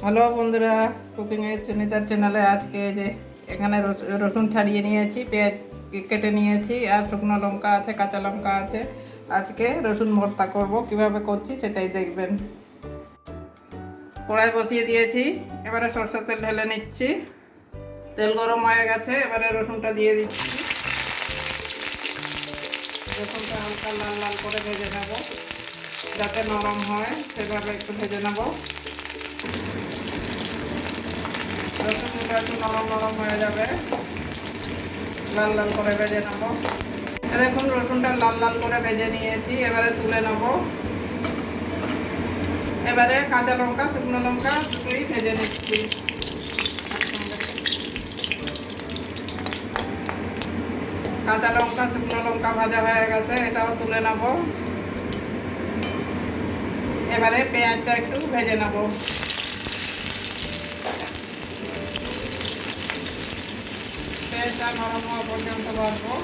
Hello বন্ধুরা, cooking এর সুনিতার চ্যানেলে আজকে যে এখানে রসুন ছাড়িয়ে নিয়েছি, পেঁয়াজ কেটে নিয়েছি, আর শুকনো লঙ্কা আছে, কাঁচা লঙ্কা আছে। আজকে রসুন ভর্তা করব, কিভাবে করছি সেটাই দেখবেন। কড়াই বসিয়ে দিয়েছি, এবারে সরষের তেল ঢেলে নিচ্ছি। তেল গরম হয়ে গেছে, এবারে রসুনটা দিয়ে দিচ্ছি। রসুনটা হালকা লাল লাল করে ভেজে নেব, যাতে নরম হয় সেভাবে একটু ভেজে নেব। রসুনটা একটু নরম নরম হয়ে যাবে, লাল লাল করে ভেজে নেব। দেখুন রসুনটা লাল লাল করে ভেজে নিয়েছি, এবারে তুলে নেব। এবারে কাঁচা লঙ্কা শুকনো লঙ্কা দুটোই ভেজে নিচ্ছি। কাঁচা লঙ্কা শুকনো লঙ্কা ভাজা হয়ে গেছে, এটাও তুলে নেব। এবারে পেঁয়াজটা একটু ভেজে নেব। পেঁয়াজটা নরম হওয়া পর্যন্ত ভাজবো।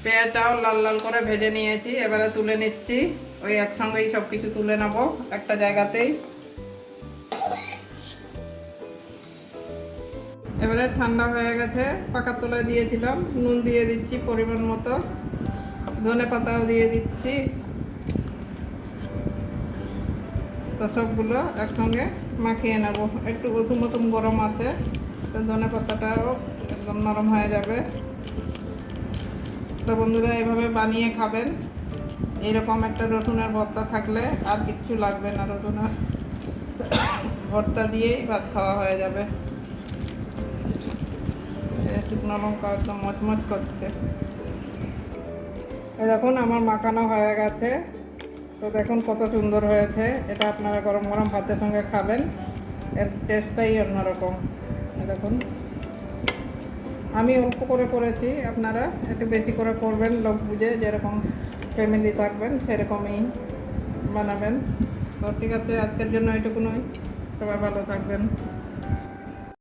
পেঁয়াজটাও লাল লাল করে ভেজে নিয়েছি, এবারে তুলে নিচ্ছি। ওই একসঙ্গেই সব কিছু তুলে নেব একটা জায়গাতেই। এবারে ঠান্ডা হয়ে গেছে, পাকা তোলা দিয়েছিলাম, নুন দিয়ে দিচ্ছি পরিমাণ মতো, ধনে পাতাও দিয়ে দিচ্ছি। তো সবগুলো একসঙ্গে মাখিয়ে নেব। একটু প্রথম প্রথম গরম আছে, তো ধনে পাতাটাও একদম নরম হয়ে যাবে। তো বন্ধুরা এইভাবে বানিয়ে খাবেন। এইরকম একটা রসুনের ভর্তা থাকলে আর কিচ্ছু লাগবে না, রসুনের ভর্তা দিয়েই ভাত খাওয়া হয়ে যাবে। শুকনো লঙ্কা একদম মচমচ করছে। দেখুন আমার মাখানো হয়ে গেছে, তো দেখুন কত সুন্দর হয়েছে। এটা আপনারা গরম গরম ভাতের সঙ্গে খাবেন, এর টেস্টটাই অন্যরকম। দেখুন আমি অল্প করে করেছি, আপনারা একটু বেশি করে করবেন, লোক বুঝে, যেরকম ফ্যামিলি থাকবেন সেরকমই বানাবেন। তো ঠিক আছে, আজকের জন্য এটুকুনই। সবাই ভালো থাকবেন।